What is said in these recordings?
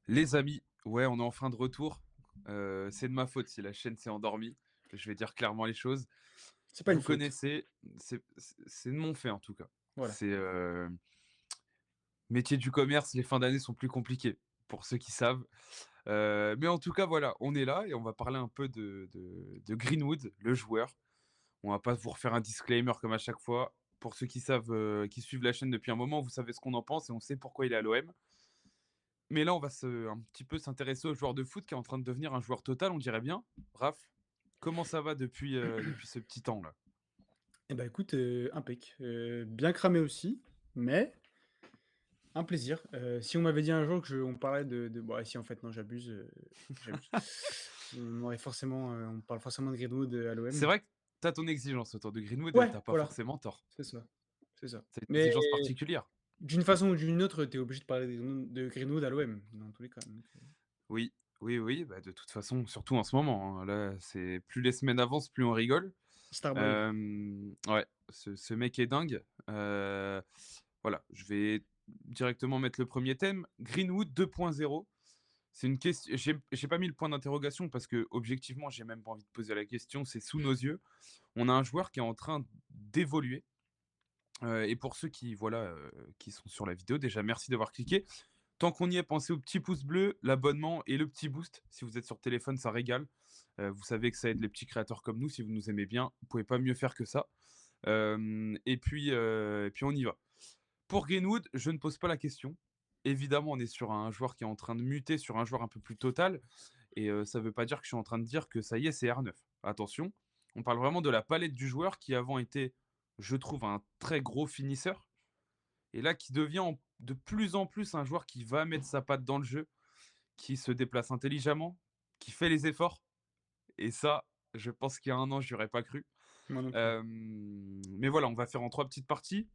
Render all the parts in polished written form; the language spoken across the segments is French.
Les amis, ouais, on est enfin de retour. C'est de ma faute si la chaîne s'est endormie. Je vais dire clairement les choses. C'est pas une Vous faute. connaissez, c'est de mon fait en tout cas. Voilà. C'est métier du commerce, les fins d'année sont plus compliquées pour ceux qui savent. Mais en tout cas, voilà, on est là et on va parler un peu de Greenwood, le joueur. On va pas vous refaire un disclaimer comme à chaque fois. Pour ceux qui savent, qui suivent la chaîne depuis un moment, vous savez ce qu'on en pense et on sait pourquoi il est à l'OM. Mais là, on va un petit peu s'intéresser au joueur de foot qui est en train de devenir un joueur total, on dirait bien. Raph, comment ça va depuis ce petit temps-là? Et bah, écoute, impec. Bien cramé aussi, mais un plaisir. Si on m'avait dit un jour que je on parlait de bon, si en fait non, j'abuse. On parle forcément de Greenwood, à C'est l'OM. vrai que tu as ton exigence autour de Greenwood et Ouais, tu pas voilà, forcément tort. c'est ça, c'est ça. C'est une Mais exigence particulière. d'une façon ou d'une autre, tu es obligé de parler de Greenwood à l'OM, dans tous les cas, donc Oui, oui, oui, bah, de toute façon, surtout en ce moment, hein. Là, c'est plus les semaines avancent, plus on rigole. Starboy. Ouais, ce mec est dingue. Voilà, je vais directement mettre le premier thème. Greenwood 2.0. C'est une question. J'ai pas mis le point d'interrogation parce que objectivement, j'ai même pas envie de poser la question. C'est sous nos yeux. On a un joueur qui est en train d'évoluer. Et pour ceux qui voilà, qui sont sur la vidéo, déjà merci d'avoir cliqué. Tant qu'on y est, pensez au petit pouce bleu, l'abonnement et le petit boost. Si vous êtes sur téléphone, ça régale. Vous savez que ça aide les petits créateurs comme nous. Si vous nous aimez bien, vous pouvez pas mieux faire que ça. Et puis on y va. Pour Greenwood, je ne pose pas la question. Évidemment, on est sur un joueur qui est en train de muter sur un joueur un peu plus total. Et ça ne veut pas dire que je suis en train de dire que ça y est, c'est R9. Attention, on parle vraiment de la palette du joueur qui avant était, je trouve, un très gros finisseur. Et là, qui devient de plus en plus un joueur qui va mettre sa patte dans le jeu, qui se déplace intelligemment, qui fait les efforts. Et ça, je pense qu'il y a un an, je n'aurais pas cru. moi non plus. Mais voilà, on va faire en trois petites parties.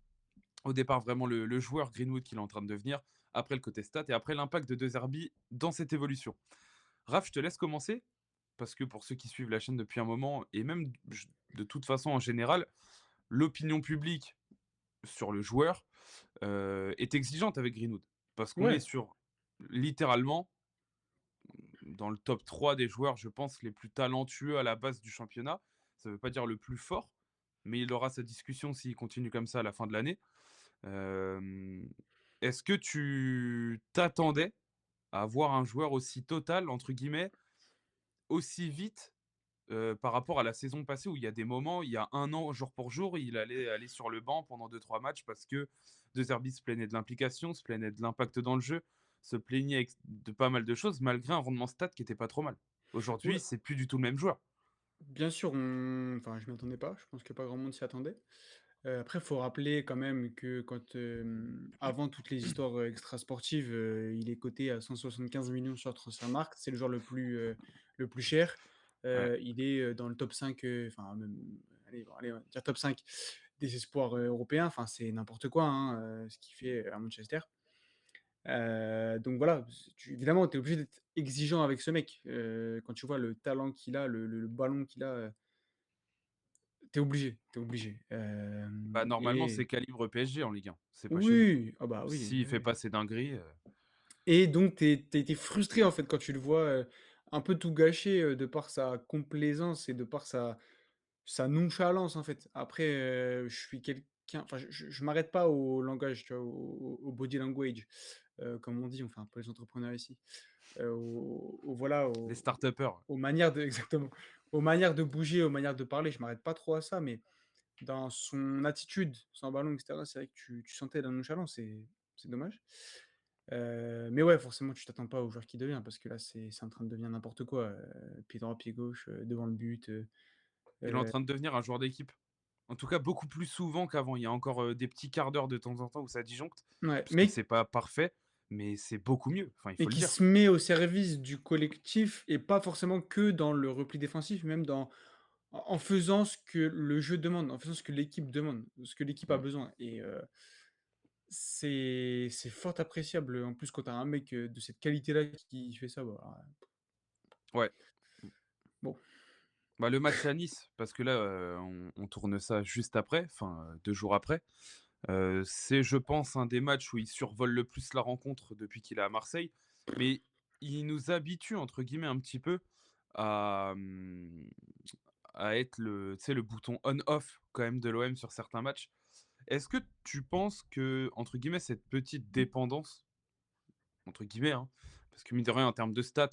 Au départ, vraiment le joueur Greenwood qu'il est en train de devenir, après le côté stat et après l'impact de deux Herbie dans cette évolution. Raph, je te laisse commencer parce que pour ceux qui suivent la chaîne depuis un moment, et même de toute façon en général, l'opinion publique sur le joueur est exigeante avec Greenwood. Parce qu'on est Ouais, sur, littéralement, dans le top 3 des joueurs, je pense, les plus talentueux à la base du championnat. Ça ne veut pas dire le plus fort, mais il aura sa discussion s'il continue comme ça à la fin de l'année. Euh, Est-ce que tu t'attendais à voir un joueur aussi total, entre guillemets, aussi vite par rapport à la saison passée où il y a des moments, il y a un an, jour pour jour, il allait aller sur le banc pendant deux trois matchs parce que De Zerbi se plaignait de l'implication, se plaignait de l'impact dans le jeu, se plaignait de pas mal de choses, malgré un rendement stat qui était pas trop mal. Aujourd'hui, ouais, c'est plus du tout le même joueur. bien sûr, je m'y attendais pas, je pense que pas grand monde s'y attendait. Après, il faut rappeler quand même que avant toutes les histoires, extrasportives, il est coté à 175 millions sur Transfermarkt. C'est le joueur le plus cher. Ouais. Il est, dans le top 5, enfin même, allez, on va dire top 5 des espoirs, européens. Enfin, c'est n'importe quoi, hein, ce qu'il fait à Manchester. Donc voilà, évidemment, tu es obligé d'être exigeant avec ce mec. Quand tu vois le talent qu'il a, le ballon qu'il a, tu es obligé, tu es obligé. Bah, normalement, Et c'est calibre PSG en Ligue 1. C'est pas chez nous. oui, ah bah oui, S'il oui, fait oui. pas ses dingueries, Et donc tu es frustré, en fait, quand tu le vois, un peu tout gâcher, de par sa complaisance et de par sa nonchalance, en fait. Après, je suis quelqu'un enfin, je m'arrête pas au langage, tu vois? Au body language, comme on dit, enfin, pour les entrepreneurs ici. Voilà, les start-upers. aux manières de exactement, aux manières de bouger, aux manières de parler, je m'arrête pas trop à ça, mais dans son attitude, sans ballon et cetera, c'est vrai que tu sentais la nonchalance et c'est dommage. Mais ouais, forcément, tu t'attends pas au joueur qui devient parce que là, c'est en train de devenir n'importe quoi, pied droit, pied gauche, devant le but, Il est en heu, train de devenir un joueur d'équipe. En tout cas, beaucoup plus souvent qu'avant. Il y a encore des petits quarts d'heure de temps en temps où ça disjoncte, ouais, parce que c'est pas parfait, mais c'est beaucoup mieux. Enfin, il mais faut le qui dire. se met au service du collectif et pas forcément que dans le repli défensif, même en faisant ce que le jeu demande, en faisant ce que l'équipe demande, ce que l'équipe a Mm. besoin et c'est fort appréciable, en plus quand tu as un mec, de cette qualité-là qui fait ça, bah, Ouais. bon. Bah, le match à Nice, parce que là, on tourne ça juste après, enfin 2 jours après. C'est, je pense, un des matchs où il survole le plus la rencontre depuis qu'il est à Marseille. Mais il nous habitue entre guillemets un petit peu à, à être le tu sais, le bouton on-off quand même de l'OM sur certains matchs. Est-ce que tu penses que, entre guillemets, «cette petite dépendance», entre guillemets, hein, parce que mine de rien en termes de stats,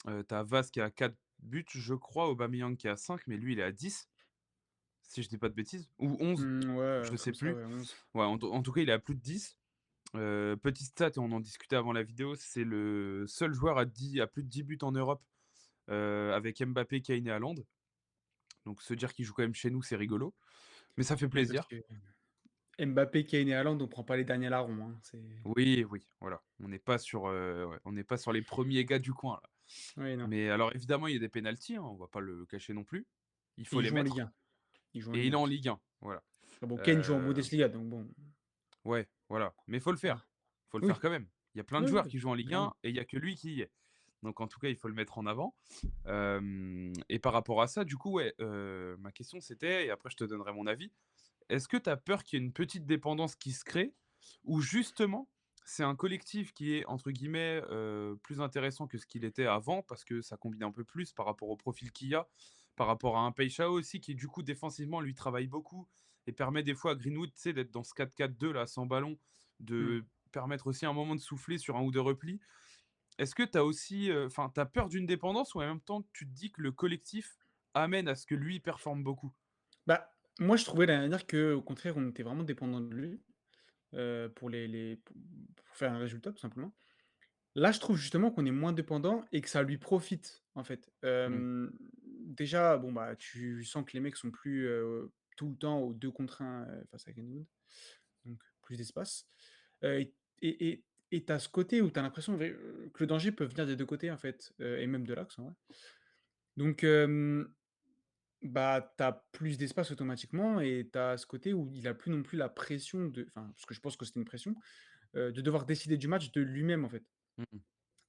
tu as Vaz qui a 4 buts, je crois, Aubameyang qui a 5, mais lui il est à 10, si je dis pas de bêtises, ou 11, Ouais, je sais comme ça, plus. ouais, 11. Ouais, en tout cas, il est à plus de 10. Petite stat et on en discutait avant la vidéo, c'est le seul joueur à plus de 10 buts en Europe, avec Mbappé, Kane et Haaland. Donc se dire qu'il joue quand même chez nous, c'est rigolo, mais ça fait Oui, parce plaisir. que Mbappé, Kane et Haaland, on prend pas les derniers larrons, hein, c'est Oui, oui, voilà. On n'est pas sur les premiers gars du coin, là. oui, non. Mais alors évidemment, il y a des pénaltys, hein, on va pas le cacher non plus. Il Et faut il les joue en Ligue mettre 1. Il joue en et Ligue il est 1 en aussi. Ligue 1, voilà. Ah bon, Kane joue en Heu, Bundesliga, donc bon, ouais, voilà, mais faut le voilà. faire. Faut le faire Oui, quand même. Il y a plein de oui, joueurs oui, qui jouent en Ligue clairement. 1 et il y a que lui qui y est. Donc en tout cas, il faut le mettre en avant. Et par rapport à ça, du coup, ouais, ma question c'était et après je te donnerai mon avis. Est-ce que tu as peur qu'il y ait une petite dépendance qui se crée ou justement, c'est un collectif qui est entre guillemets, «plus intéressant que ce qu'il était avant» parce que ça combine un peu plus par rapport au profil qu'il y a, par rapport à un Payet aussi qui du coup défensivement lui travaille beaucoup et permet des fois à Greenwood, tu sais, d'être dans ce 4-4-2 là sans ballon, Mmh. de permettre aussi un moment de souffler sur un ou 2 replis. Est-ce que tu as aussi, enfin, tu as peur d'une dépendance ou en même temps tu te dis que le collectif amène à ce que lui performe beaucoup? Bah, moi, je trouvais l'année dernière qu'au contraire, on était vraiment dépendant de lui, pour pour faire un résultat, tout simplement. Là, je trouve justement qu'on est moins dépendant et que ça lui profite, en fait. Mmh. Déjà, bon, bah, tu sens que les mecs sont plus, tout le temps au 2 contre 1, face à Greenwood, donc plus d'espace. Et et tu as ce côté où tu as l'impression que le danger peut venir des 2 côtés, en fait, et même de l'axe, en vrai. Donc bah, tu as plus d'espace automatiquement et tu as ce côté où il a plus non plus la pression de enfin, parce que je pense que c'était une pression, de devoir décider du match de lui-même, en fait. Mmh mh.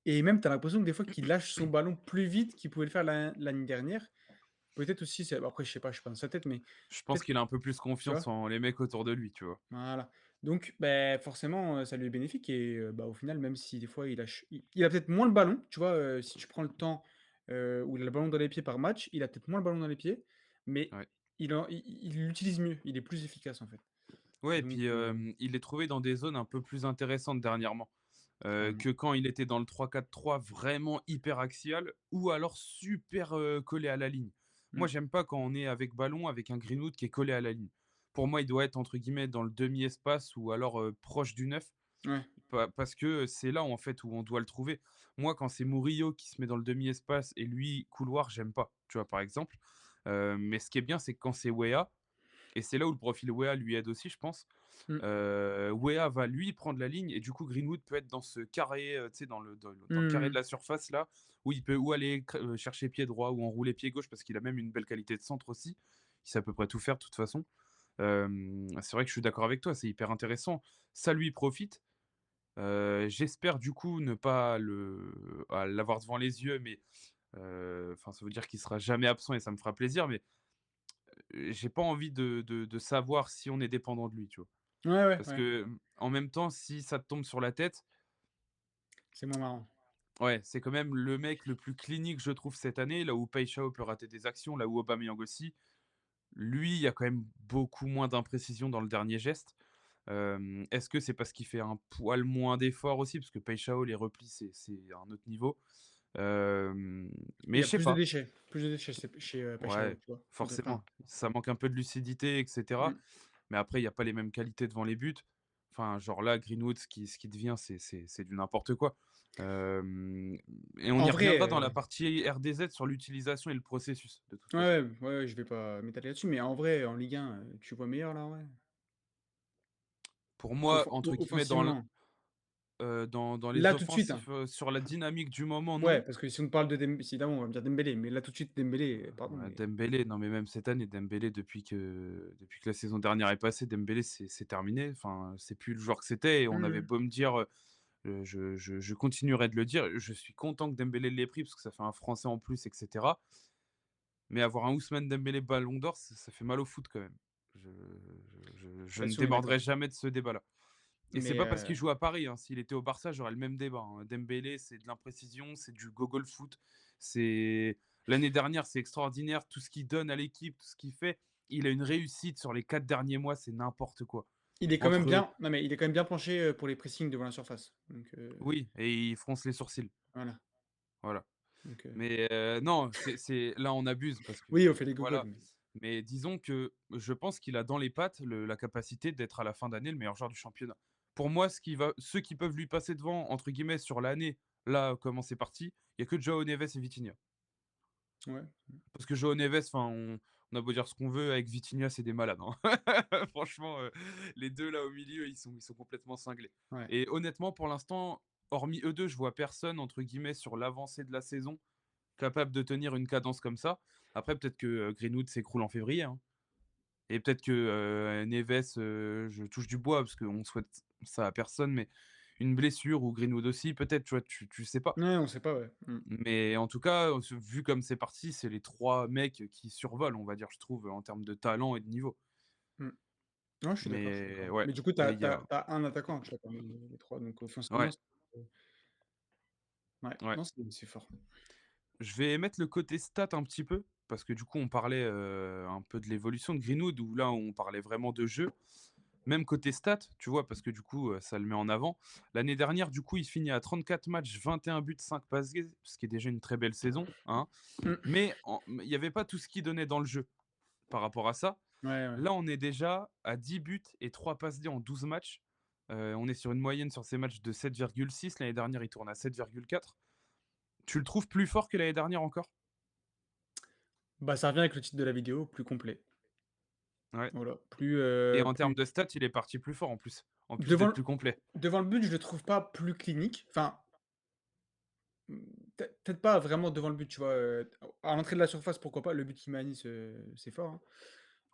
Et même, tu as l'impression que des fois qu'il lâche son ballon plus vite qu'il pouvait le faire l'année dernière. Peut-être aussi, c'est après je sais pas, je suis pas dans sa tête, mais Je pense peut-être qu'il a un peu plus tu confiance vois? en les mecs autour de lui, tu vois? Voilà. Donc, beh, forcément, ça lui est bénéfique et bah, au final, même si des fois il a peut-être moins le ballon, tu vois? Si tu prends le temps, où il a le ballon dans les pieds par match, il a peut-être moins le ballon dans les pieds, mais Ouais. il l'utilise mieux, il est plus efficace, en fait. Ouais et Donc puis, il est trouvé dans des zones un peu plus intéressantes dernièrement, carrément. que quand il était dans le 3-4-3 vraiment hyper axial ou alors super, collé à la ligne. Moi, Mmh. j'aime pas quand on est avec ballon, avec un Greenwood qui est collé à la ligne. Pour moi, il doit être entre guillemets «dans le demi-espace» ou alors, proche du neuf. Ouais. Parce que c'est là, en fait, où on doit le trouver. Moi, quand c'est Murillo qui se met dans le demi-espace et lui, couloir, j'aime pas, tu vois, par exemple. Mais ce qui est bien, c'est que quand c'est Weah et c'est là où le profil Weah lui aide aussi, je pense. Mmh. Weah va, lui, prendre la ligne et du coup, Greenwood peut être dans ce carré, tu sais, dans le carré de Mmh. la surface, là, où il peut ou aller chercher pied droit ou enrouler pied gauche parce qu'il a même une belle qualité de centre aussi. Il sait à peu près tout faire de toute façon. C'est vrai que je suis d'accord avec toi, c'est hyper intéressant. Ça lui profite. J'espère du coup ne pas l'avoir devant les yeux, mais enfin, ça veut dire qu'il sera jamais absent et ça me fera plaisir, mais j'ai pas envie de savoir si on est dépendant de lui, tu vois? Ouais, ouais, Parce ouais. que, en même temps, si ça te tombe sur la tête, C'est moins marrant. ouais, c'est quand même le mec le plus clinique, je trouve, cette année, là où Paixão peut rater des actions, là où Aubameyang aussi. Lui, il y a quand même beaucoup moins d'imprécision dans le dernier geste. Est-ce que c'est parce qu'il fait un poil moins d'efforts aussi? Parce que Paixão, les replis, c'est un autre niveau. Il Mais y a je sais pas. plus de déchets chez, Pashao, Ouais, tu vois? forcément. Ça manque un peu de lucidité et cetera. Mmh. Mais après, il y a pas les mêmes qualités devant les buts. Enfin, genre là, Greenwood, ce qui devient, c'est du n'importe quoi. Hem Et on En y vrai, reviendra dans la partie RDZ sur l'utilisation et le processus, de toute façon. ouais, ouais, ouais, je vais pas m'étaler là-dessus, mais en vrai, en Ligue 1, tu vois meilleur là, ouais? Pour moi, entre guillemets, Offensivement. dans les Là, tout de suite, hein. offensifs, sur la dynamique du moment, Ouais, non. parce que si on parle de si évidemment, on va me dire Dembélé, mais là, tout de suite, Dembélé, pardon, Ouais, mais Dembélé, non mais même cette année, Dembélé depuis que la saison dernière est passée, Dembélé c'est terminé. Enfin, c'est plus le joueur que c'était et on avait mmh. beau me dire, je continuerai de le dire, je suis content que Dembélé l'ait pris parce que ça fait un Français en plus et cetera. Mais avoir un Ousmane Dembélé Ballon d'or, ça fait mal au foot quand même. Je Là-dessus, ne on est d'accord. déborderai jamais de ce débat-là. Et c'est Mais pas parce qu'il joue à Paris, hein. S'il était au Barça, j'aurais le même débat, hein. Dembélé, c'est de l'imprécision, c'est du gogol foot. C'est L'année dernière, c'est extraordinaire, tout ce qu'il donne à l'équipe, tout ce qu'il fait. Il a une réussite sur les 4 derniers mois, c'est n'importe quoi. il est quand même Entre bien non, mais il est quand même bien penché, pour les pressings devant la surface. Donc Oui, et il fronce les sourcils, voilà, voilà. donc Mais non, c'est là, on abuse parce que oui, on fait les gogoles, voilà. mais Mais disons que je pense qu'il a dans les pattes la capacité d'être à la fin d'année le meilleur joueur du championnat. Pour moi, ceux qui peuvent lui passer devant, entre guillemets, sur l'année, là, comment c'est parti, il y a que Joao Neves et Vitinha. ouais, Parce que Joao Neves, enfin, on a beau dire ce qu'on veut, avec Vitinha, c'est des malades, hein. Franchement, les 2 là au milieu, ils sont complètement cinglés. ouais. Et honnêtement, pour l'instant, hormis eux 2, je vois personne, entre guillemets, sur l'avancée de la saison, capable de tenir une cadence comme ça. Après, peut-être que, Greenwood s'écroule en février, hein. Et peut-être que, Neves, je touche du bois parce qu'on souhaite ça à personne, mais une blessure ou Greenwood aussi peut-être, tu vois? Tu sais pas. Ouais, on sait pas, ouais. Mmh. Mais en tout cas, vu comme c'est parti, c'est les 3 mecs qui survolent, on va dire, je trouve, en termes de talent et de niveau. Mmh. Non, je suis Mais d'accord. ouais, Mais du coup, tu et as il tu y a as tu as un attaquant, tu as quand même les 3, donc offensivement, ouais, c'est ouais, ouais. non, c'est fort. Je vais mettre le côté stats un petit peu, parce que du coup, on parlait, un peu de l'évolution de Greenwood, où là, on parlait vraiment de jeu. Même côté stats, tu vois? Parce que du coup, ça le met en avant. L'année dernière, du coup, il finit à 34 matchs, 21 buts, 5 passes D, ce qui est déjà une très belle saison, hein. Mmh. Mais il y avait pas tout ce qu'il donnait dans le jeu par rapport à ça. Ouais, ouais. Là, on est déjà à 10 buts et 3 passes D en 12 matchs. On est sur une moyenne sur ces matchs de 7,6. L'année dernière, il tourne à 7,4. Tu le trouves plus fort que l'année dernière encore? Bah, ça revient avec le titre de la vidéo, plus complet. Ouais, Voilà, plus, et en termes plus de stats, il est parti plus fort en plus devant d'être le plus complet. devant le but, je le trouve pas plus clinique. Enfin, peut-être pas vraiment devant le but, tu vois? À l'entrée de la surface, pourquoi pas, le but qu'il manie, c'est fort, hein.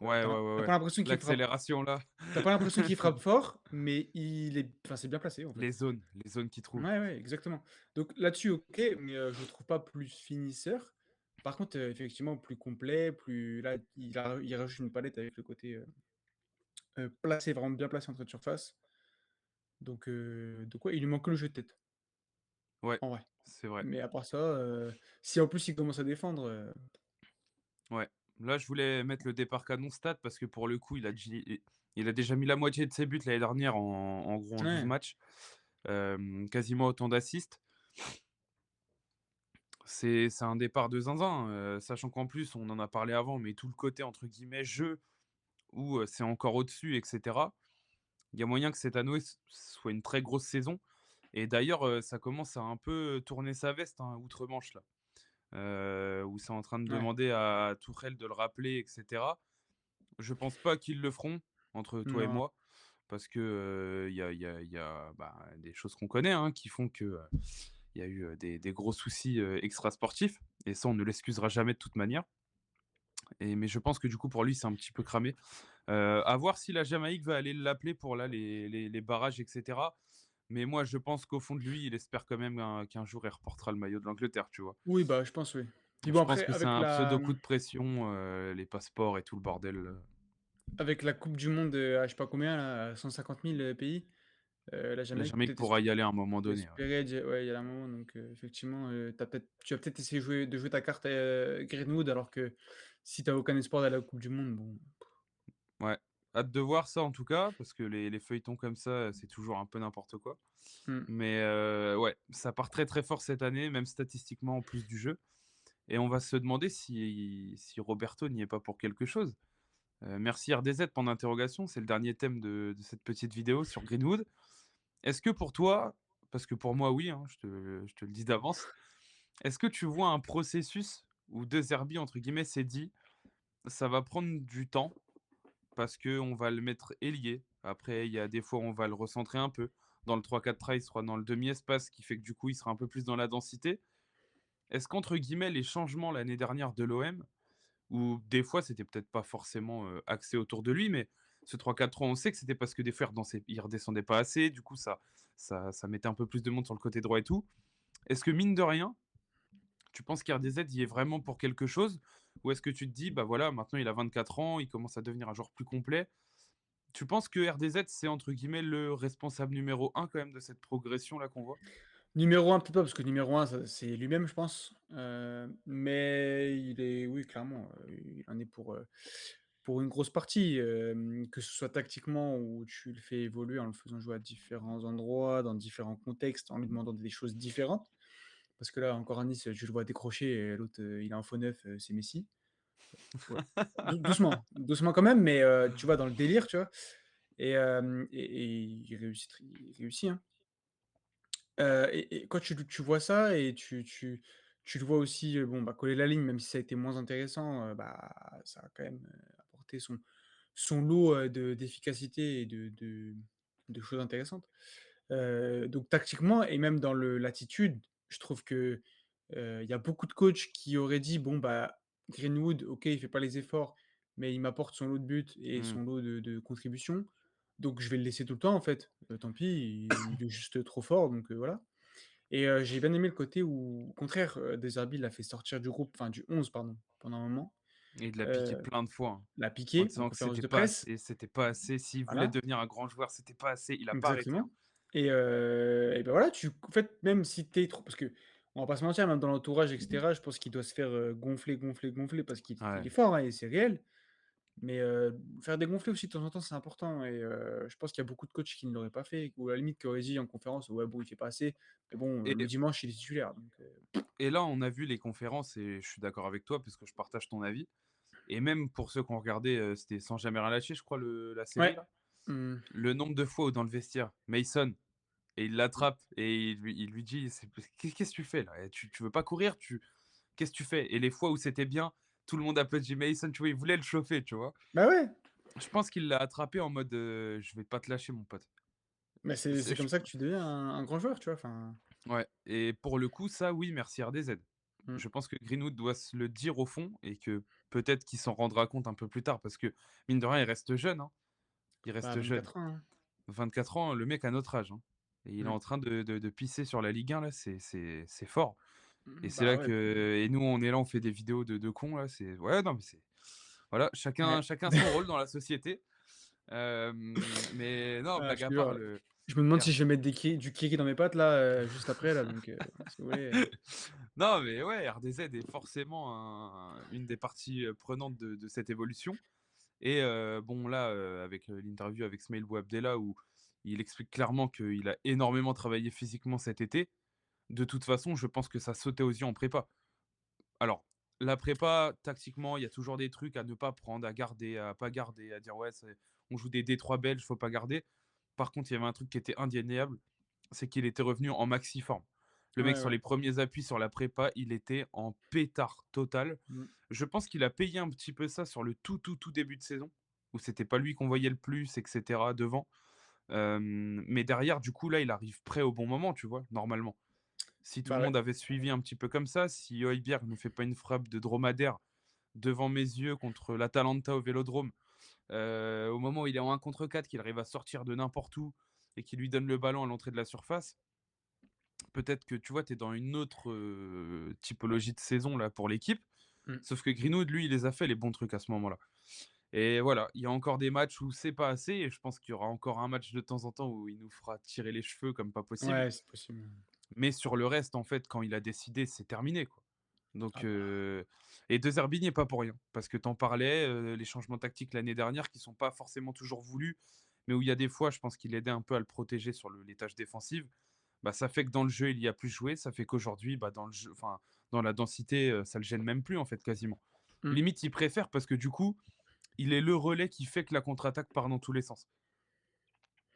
Ouais, ouais, ouais, Tu ouais. pas l'impression qu'il frappe L'accélération là. tu pas l'impression qu'il frappe fort, mais c'est bien placé, en fait. Les zones qu'il trouve. Ouais, ouais, exactement. Donc là-dessus, OK, mais je le trouve pas plus finisseur. Par contre, effectivement, plus complet, plus là, il rajoute une palette avec le côté, placé, vraiment bien placé en entrée de surface. Donc ouais, il lui manque que le jeu de tête, Ouais, en vrai. c'est vrai. Mais à part ça, si en plus il commence à défendre, Ouais. Là, je voulais mettre le départ canon stat parce que pour le coup, il a déjà mis la moitié de ses buts l'année dernière en gros en 12 ouais. matchs, quasiment autant d'assists. C'est un départ de zinzin, sachant qu'en plus, on en a parlé avant, mais tout le côté entre guillemets «jeu» où, c'est encore au-dessus et cetera. Il y a moyen que cette année soit une très grosse saison, et d'ailleurs, ça commence à un peu tourner sa veste, hein, outre-Manche là. Où c'est en train de Ouais. demander à Tuchel de le rappeler et cetera. Je pense pas qu'ils le feront, entre toi et Non. moi, parce que, il y a, bah, des choses qu'on connaît, hein, qui font que, il y a eu, des gros soucis, extrasportifs, et ça, on ne l'excusera jamais de toute manière, mais je pense que du coup, pour lui, c'est un petit peu cramé. À voir si la Jamaïque va aller l'appeler pour là les barrages et cetera, mais moi, je pense qu'au fond de lui, il espère quand même qu'un jour, il reportera le maillot de l'Angleterre, tu vois? Oui, bah, je pense, oui. Puis bon Je pense après que c'est avec un pseudo coup de pression, les passeports et tout le bordel, avec la coupe du monde, à je sais pas combien là, à 150 000, pays, la la Jamaïque Jamaïque peut-être pourra y aller à un moment peut donné, ouais. espérer dire ouais, il y a un moment donc effectivement, tu vas peut-être essayer de jouer ta carte, Greenwood alors que si tu as aucun espoir d'aller à la coupe du monde, bon, Ouais, hâte de voir ça en tout cas, parce que les feuilletons comme ça, c'est toujours un peu n'importe quoi. mmh, Mais ouais, ça part très, très fort cette année, même statistiquement en plus du jeu, et on va se demander si Roberto n'y est pas pour quelque chose. Merci RDZ, point d'interrogation, c'est le dernier thème de cette petite vidéo sur Greenwood. Est-ce que pour toi, parce que pour moi oui, hein, je te le dis d'avance, est-ce que tu vois un processus où De Zerbi, entre guillemets, s'est dit: «Ça va prendre du temps parce qu'on va le mettre ailier». Après, il y a des fois, on va le recentrer un peu. Dans le 3-4-3, il sera dans le demi-espace, ce qui fait que du coup, il sera un peu plus dans la densité. Est-ce qu'entre guillemets, les changements l'année dernière de l'OM, où des fois, c'était peut-être pas forcément axé autour de lui, mais ce 3-4-3, on sait que c'était parce que des fois, il redescendait pas assez, du coup, ça mettait un peu plus de monde sur le côté droit et tout. Est-ce que mine de rien, tu penses qu'RDZ y est vraiment pour quelque chose? Ou est-ce que tu te dis, bah voilà, maintenant il a 24 ans, il commence à devenir un joueur plus complet. Tu penses que RDZ, c'est entre guillemets «le responsable numéro un quand même de cette progression-là qu'on voit? Numéro un peut-être pas, parce que numéro un ça c'est lui-même, je pense, mais il est oui, clairement, il en est pour une grosse partie, que ce soit tactiquement où tu le fais évoluer en le faisant jouer à différents endroits, dans différents contextes, en lui demandant des choses différentes. Parce que là, encore à Nice, tu le vois décrocher et l'autre, il a un faux neuf, c'est Messi. Ouais, doucement, doucement quand même, mais tu vois, dans le délire, tu vois? Et il réussit, hein. Et quand tu vois ça et tu le vois aussi, bon, bah, coller la ligne, même si ça a été moins intéressant, bah, ça a quand même, apporté son lot, d'efficacité et de choses intéressantes. Donc tactiquement et même dans l'attitude, je trouve que, il y a beaucoup de coachs qui auraient dit: «Bon, bah, Greenwood, OK, il fait pas les efforts, mais il m'apporte son lot de buts et Mmh. son lot de contributions, donc je vais le laisser tout le temps en fait. Tant pis, il est juste trop fort donc voilà». Et j'ai bien aimé le côté où, au contraire, De Zerbi l'a fait sortir du groupe, enfin du 11 pardon, pendant un moment, Et il l'a piqué heu, plein de fois, hein, l'a en piqué en disant que conférence c'était de pas presse. assez, c'était pas assez. S'il voulait Voilà. devenir un grand joueur, c'était pas assez. Il a pas arrêté, hein. Exactement. Et bah, voilà, en fait, même si tu es trop parce qu'on va pas se mentir, même dans l'entourage et cetera, je pense qu'il doit se faire, gonfler, gonfler, gonfler parce qu'il Ouais. est fort, hein, et c'est réel. Mais, faire dégonfler aussi de temps en temps, c'est important et je pense qu'il y a beaucoup de coachs qui ne l'auraient pas fait ou à la limite qui auraient dit en conférence: «Ouais, bon, il fait pas assez, mais bon, le Et dimanche, il est titulaire», donc et là, on a vu les conférences et je suis d'accord avec toi parce que je partage ton avis et même pour ceux qui ont regardé, c'était Sans jamais rien lâcher, je crois la série ouais. là. Mmh. Le nombre de fois où dans le vestiaire, Mason et il l'attrape et il lui dit: «C'est qu'est-ce que tu fais là? Tu veux pas courir? Qu'est-ce que tu fais?» Et les fois où c'était bien, tout le monde applaudit Mason, tu vois? Il voulait le chauffer, tu vois? Bah, ouais, Je pense qu'il l'a attrapé en mode, «Je vais pas te lâcher mon pote». mais c'est C'est comme je ça que tu deviens un grand joueur, tu vois? Enfin, Ouais et pour le coup, ça oui, merci RDZ. mmh, Je pense que Greenwood doit se le dire au fond et que peut-être qu'il s'en rendra compte un peu plus tard parce que mine de rien, il reste jeune, hein. Il bah, reste jeune. 24 ans, hein. 24 ans, le mec a notre âge, hein et il est Mmh. en train de pisser sur la Ligue 1 là, c'est fort et c'est Bah, là ouais, que et nous, on est là, on fait des vidéos de cons là, c'est ouais, non, mais c'est voilà, chacun ouais. chacun son rôle dans la société. Mais non, Ah, blague je à te part, jure, le je me demande si R je vais mettre du kiri dans mes pâtes là, juste après là, donc si vous voulez, non, mais ouais, RDZ est forcément une des parties, prenantes de cette évolution et bon là, avec, l'interview avec Smaïl Bouabdella où il explique clairement qu'il a énormément travaillé physiquement cet été. De toute façon, je pense que ça sautait aux yeux en prépa. Alors, la prépa, tactiquement, il y a toujours des trucs à ne pas prendre, à garder, à pas garder, à dire: «Ouais, on joue des D3 belges, faut pas garder». Par contre, il y avait un truc qui était indéniable, c'est qu'il était revenu en maxi forme. Le mec, ouais, sur ouais. les premiers appuis sur la prépa, il était en pétard total. Mmh. Je pense qu'il a payé un petit peu ça sur le tout début de saison, où c'était pas lui qu'on voyait le plus et cetera devant. Mais derrière, du coup, là, il arrive prêt au bon moment, tu vois? Normalement. Si tout Bah, le ouais. monde avait suivi un petit peu comme ça, si Højbjerg ne fait pas une frappe de dromadaire devant mes yeux contre l'Atalanta au Vélodrome, au moment où il est en 1 contre 4, qu'il arrive à sortir de n'importe où et qu'il lui donne le ballon à l'entrée de la surface, peut-être que tu vois, tu es dans une autre, typologie de saison là pour l'équipe. Mmh. Sauf que Greenwood, lui, il les a fait les bons trucs à ce moment-là. Et voilà, il y a encore des matchs où c'est pas assez et je pense qu'il y aura encore un match de temps en temps où il nous fera tirer les cheveux comme pas possible. Ouais, c'est possible. Mais sur le reste, en fait, quand il a décidé, c'est terminé, quoi. Donc, Ah bah, et De Zerbi n'y est pas pour rien. Parce que tu en parlais, les changements tactiques l'année dernière qui sont pas forcément toujours voulus, mais où il y a des fois, je pense qu'il aidait un peu à le protéger sur les tâches défensives. Bah, ça fait que dans le jeu, il y a plus joué. Ça fait qu'aujourd'hui, bah, dans le jeu, enfin, dans la densité, ça le gêne même plus, en fait, quasiment. mmh. Limite, il préfère parce que du coup, il est le relais qui fait que la contre-attaque part dans tous les sens.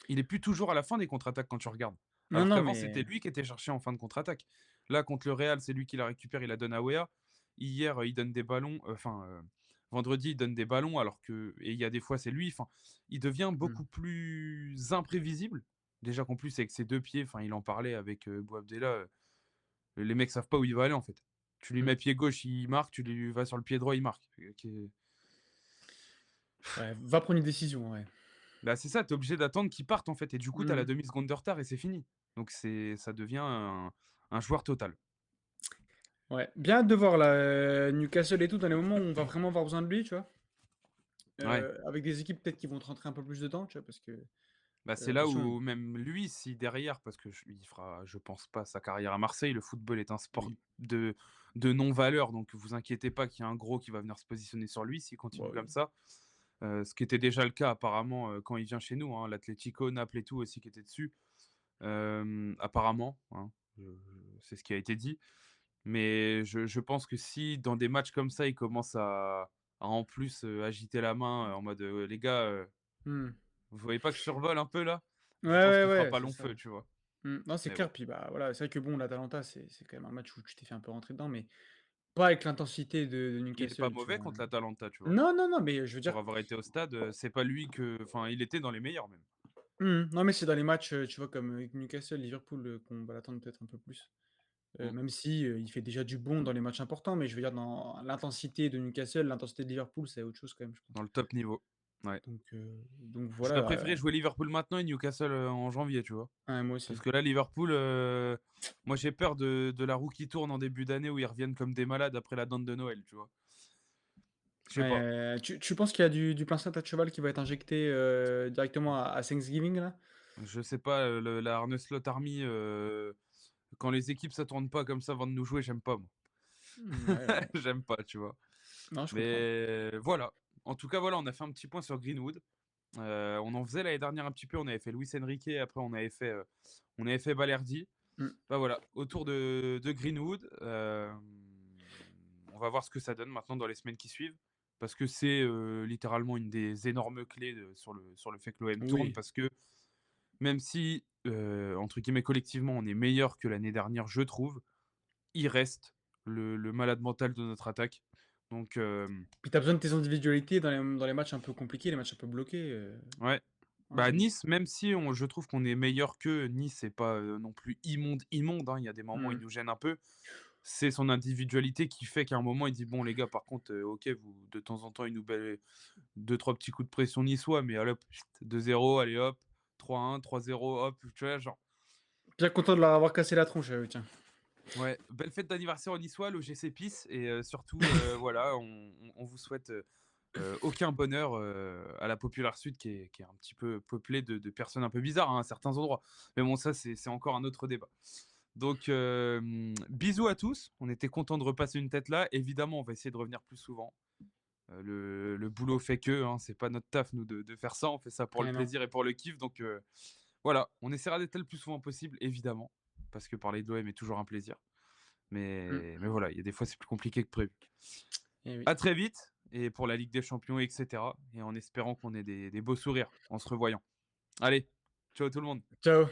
Il est plus toujours à la fin des contre-attaques quand tu regardes. Non, Alors non, qu'avant, mais c'était lui qui était cherché en fin de contre-attaque. Là, contre le Real, c'est lui qui la récupère, il la donne à Weah. Hier, il donne des ballons, vendredi, il donne des ballons alors que et il y a des fois, c'est lui. Enfin, il devient mmh, beaucoup plus imprévisible. Déjà qu'en plus, avec ses 2 pieds, enfin, il en parlait avec, Bouabdella, les mecs savent pas où il va aller, en fait. Tu lui mmh. mets pied gauche, il marque, tu lui vas sur le pied droit, il marque. Ouais, va prendre une décision, ouais. Bah, c'est ça, tu es obligé d'attendre qu'il parte, en fait et du coup, tu as la Mmh. demi-seconde de retard et c'est fini. Donc ça devient un joueur total. Ouais, bien hâte de voir là, Newcastle et tout, dans les moments où on va vraiment avoir besoin de lui, tu vois? Ouais. avec des équipes peut-être qui vont te rentrer un peu plus dedans, tu vois? Parce que, Bah, c'est là attention où même lui, si derrière, parce que il fera, je pense pas, sa carrière à Marseille. Le football est un sport oui, de, de non-valeur, donc vous inquiétez pas qu'il y a un gros qui va venir se positionner sur lui s'il bah, continue comme oui. ça. Ce qui était déjà le cas apparemment quand il vient chez nous, hein, l'Atlético, Naples et tout aussi qui était dessus. Apparemment, hein, c'est ce qui a été dit. Mais je pense que si dans des matchs comme ça, il commence à en plus agiter la main en mode les gars, Mmh. vous voyez pas que je survole un peu là? Ouais, Je pense ouais, qu'il fera ouais, pas c'est long ça. feu, tu vois? Non, c'est Mais bon, clair, puis, bah, voilà, c'est vrai que bon, l'Atalanta, c'est quand même un match où tu t'es fait un peu rentrer dedans, mais pas avec l'intensité de il est pas Newcastle, tu mauvais vois? contre l'Atalanta, tu vois? Non, non, non, mais je veux Pour dire, avoir été au stade, c'est pas lui que enfin, il était dans les meilleurs même. non, mais c'est dans les matchs, tu vois, comme avec Newcastle, Liverpool, qu'on va l'attendre peut-être un peu plus. Mmh, Même si, il fait déjà du bon dans les matchs importants, mais je veux dire dans l'intensité de Newcastle, l'intensité de Liverpool, c'est autre chose quand même, je pense. dans le top niveau. Ouais. Donc J'aurais voilà, préféré jouer Liverpool maintenant et Newcastle, en janvier, tu vois? ouais, moi Parce aussi. que là, Liverpool, moi j'ai peur de la roue qui tourne en début d'année où ils reviennent comme des malades après la dinde de Noël, tu vois? Je sais pas. Tu penses qu'il y a du placenta de cheval qui va être injecté, directement à Thanksgiving là? Je sais pas, la Arne Slot Army, quand les équipes ça tourne pas comme ça avant de nous jouer, j'aime pas moi. Ouais, ouais. J'aime pas, tu vois? Non, je comprends. Mais voilà. En tout cas, voilà, on a fait un petit point sur Greenwood. On en faisait l'année dernière un petit peu, on avait fait Luis Enrique, après on avait fait Balerdi. Mmh, Bah, voilà, autour de Greenwood, on va voir ce que ça donne maintenant dans les semaines qui suivent. Parce que c'est, littéralement une des énormes clés sur le fait que l'OM tourne. oui. Parce que même si, entre guillemets, «collectivement», on est meilleur que l'année dernière, je trouve, il reste le malade mental de notre attaque. Donc, Puis tu as besoin de tes individualités dans les matchs un peu compliqués, les matchs un peu bloqués, ouais. ouais, Bah, Nice, même si je trouve qu'on est meilleur qu'eux, Nice, c'est pas, non plus immonde, immonde, hein. Il y a des moments où ils mmh. nous gênent un peu. C'est son individualité qui fait qu'à un moment, il dit: «Bon les gars, par contre, OK, vous de temps en temps, il nous met 2-3 petits coups de pression niçois, mais allez hop, 2-0, allez hop, 3-1, 3-0, hop». Tu vois? Genre Bien content de leur avoir cassé la tronche, tiens. ouais, belle fête d'anniversaire aux Niçois, l'OGC Peace et surtout, voilà, on vous souhaite, aucun bonheur, à la Populaire Sud qui est un petit peu peuplée de personnes un peu bizarres, hein, à certains endroits. Mais bon, ça, c'est encore un autre débat. Donc, bisous à tous. On était contents de repasser une tête là. Évidemment, on va essayer de revenir plus souvent. Le boulot fait que, hein, c'est pas notre taf, nous, de faire ça. On fait ça pour le Eh non. plaisir et pour le kiff. Donc, voilà, on essaiera d'être là le plus souvent possible, évidemment. Parce que parler de l'OM est toujours un plaisir. Mais Mmh. voilà, il y a des fois, c'est plus compliqué que prévu. Eh oui. À très vite et pour la Ligue des Champions et cetera et en espérant qu'on ait des beaux sourires en se revoyant. Allez, ciao tout le monde. Ciao.